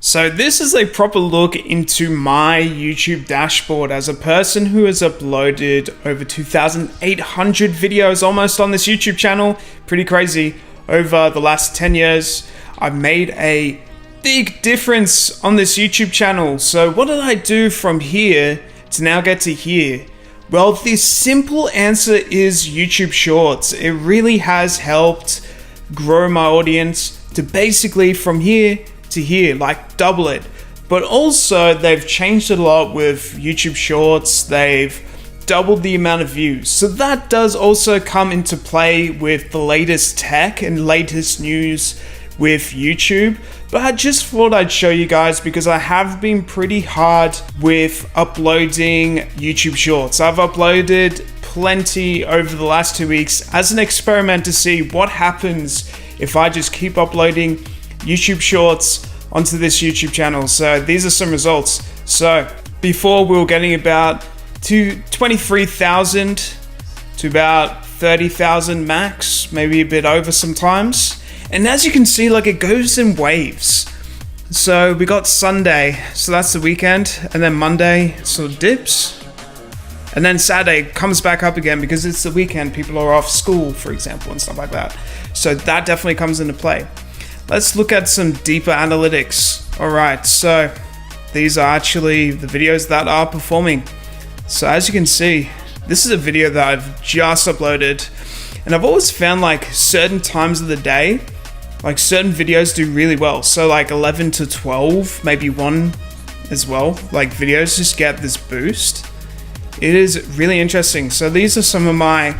So this is a proper look into my YouTube dashboard as a person who has uploaded over 2,800 videos almost on this YouTube channel. Pretty crazy. Over the last 10 years, I've made a big difference on this YouTube channel. So what did I do from here to now get to here? Well, the simple answer is YouTube Shorts. It really has helped grow my audience to basically from here to here, like double it. But also they've changed it a lot with YouTube Shorts. They've doubled the amount of views. So that does also come into play with the latest tech and latest news with YouTube. But I just thought I'd show you guys because I have been pretty hard with uploading YouTube Shorts. I've uploaded plenty over the last 2 weeks as an experiment to see what happens if I just keep uploading YouTube Shorts onto this YouTube channel. So these are some results. So before we were getting about 23,000 to about 30,000 max, maybe a bit over sometimes. And as you can see, like it goes in waves. So we got Sunday, so that's the weekend, and then Monday sort of dips, and then Saturday comes back up again because it's the weekend, people are off school, for example, and stuff like that. So that definitely comes into play. Let's look at some deeper analytics. All right, so these are actually the videos that are performing. So as you can see, this is a video that I've just uploaded, and I've always found like certain times of the day, like certain videos do really well. So like 11 to 12, maybe 1 as well, like videos just get this boost. It is really interesting. So these are some of my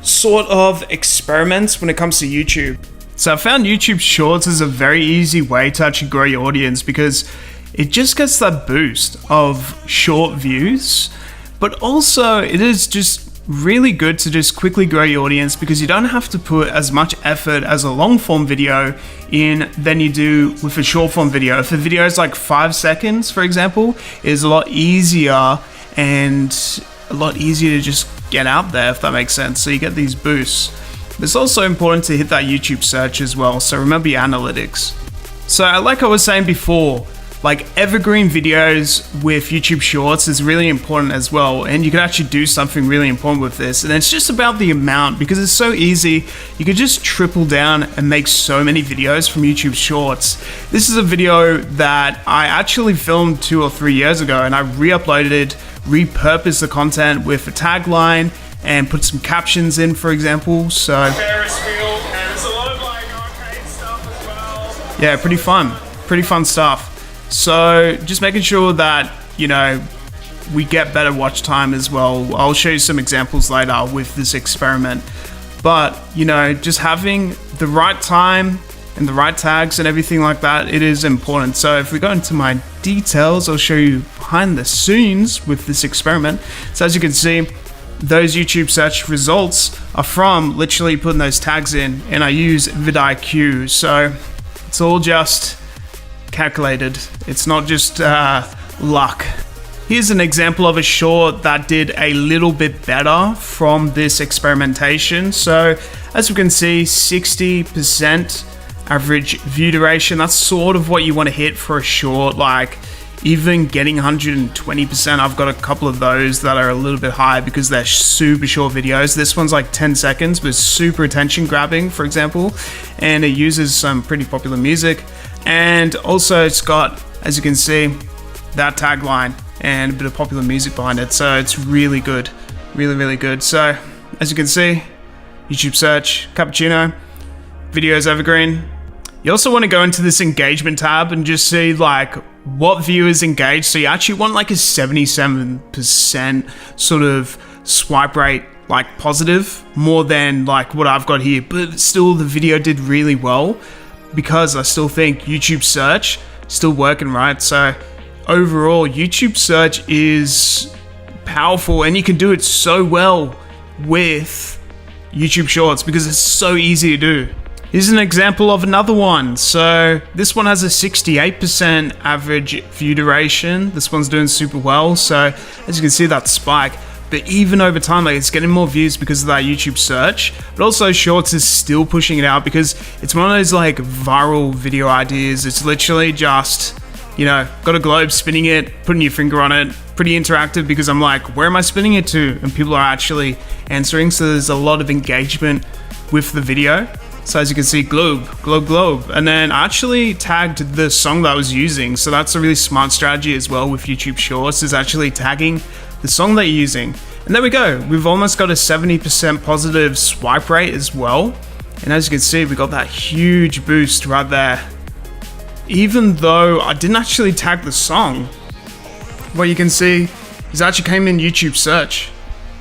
sort of experiments when it comes to YouTube. So I found YouTube Shorts is a very easy way to actually grow your audience because it just gets that boost of short views, but also it is just really good to just quickly grow your audience because you don't have to put as much effort as a long form video in than you do with a short form video. If the video is like 5 seconds, for example, it is a lot easier and a lot easier to just get out there, if that makes sense. So you get these boosts. It's also important to hit that YouTube search as well. So remember your analytics. So like I was saying before, like evergreen videos with YouTube Shorts is really important as well, and you can actually do something really important with this, and it's just about the amount because it's so easy. You can just triple down and make so many videos from YouTube Shorts. This is a video that I actually filmed 2 or 3 years ago, and I re-uploaded, repurposed the content with a tagline and put some captions in, for example. So Ferris wheel, and there's a lot of like arcade stuff as well. Yeah, pretty fun stuff. So just making sure that, you know, we get better watch time as well. I'll show you some examples later with this experiment. But, you know, just having the right time and the right tags and everything like that, it is important. So if we go into my details, I'll show you behind the scenes with this experiment. So as you can see, those YouTube search results are from literally putting those tags in, and I use vidIQ. So it's all just calculated. It's not just luck. Here's an example of a short that did a little bit better from this experimentation. So as we can see, 60% average view duration. That's sort of what you want to hit for a short. Like even getting 120%, I've got a couple of those that are a little bit high because they're super short videos. This one's like 10 seconds, but super attention grabbing, for example, and it uses some pretty popular music. And also it's got, as you can see, that tagline and a bit of popular music behind it. So it's really good, really good. So as you can see, YouTube search, cappuccino, videos evergreen. You also want to go into this engagement tab and just see like what viewers engaged. So you actually want like a 77% sort of swipe rate, like positive, more than like what I've got here. But still the video did really well because I still think YouTube search still working, right? So overall, YouTube search is powerful, and you can do it so well with YouTube Shorts because it's so easy to do. Here's an example of another one. So this one has a 68% average view duration. This one's doing super well. So as you can see, that spike. But even over time, like, it's getting more views because of that YouTube search. But also Shorts is still pushing it out because it's one of those like viral video ideas. It's literally just you know, got a globe, spinning it, putting your finger on it. Pretty interactive because I'm like, where am I spinning it to? And people are actually answering. So there's a lot of engagement with the video. So as you can see, globe, globe, globe. And then I actually tagged the song that I was using. So that's a really smart strategy as well with YouTube Shorts, is actually tagging the song that you're using. And there we go. We've almost got a 70% positive swipe rate as well. And as you can see, we got that huge boost right there. Even though I didn't actually tag the song, what you can see is actually came in YouTube search.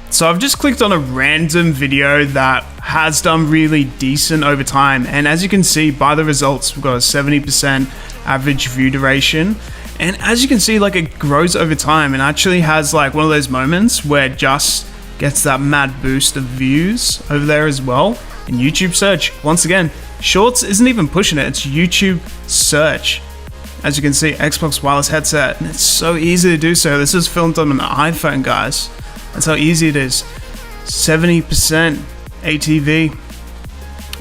So I've just clicked on a random video that has done really decent over time. And as you can see by the results, we've got a 70% average view duration. And as you can see, like, it grows over time and actually has like one of those moments where it just gets that mad boost of views over there as well. In YouTube search, once again, Shorts isn't even pushing it, it's YouTube search. As you can see, Xbox wireless headset, and it's so easy to do so. This is filmed on an iPhone, guys. That's how easy it is. 70% ATV,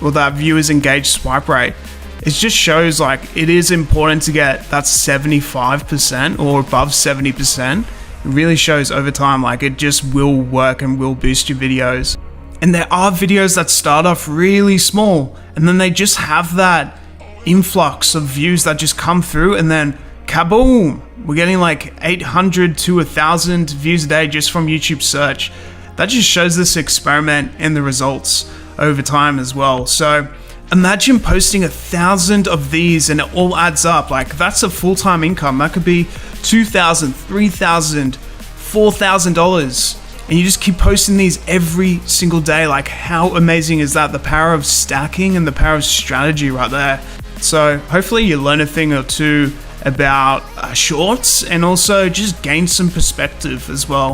well, that viewers engaged swipe rate. It just shows like it is important to get that 75% or above 70%. It really shows over time, like, it just will work and will boost your videos. And there are videos that start off really small and then they just have that influx of views that just come through, and then kaboom, we're getting like 800 to 1,000 views a day just from YouTube search. That just shows this experiment and the results over time as well. So imagine posting 1,000 of these and it all adds up. Like, that's a full-time income. That could be $2,000, $3,000, $4,000. And you just keep posting these every single day. Like, how amazing is that? The power of stacking and the power of strategy right there. So hopefully you learn a thing or two about shorts and also just gain some perspective as well.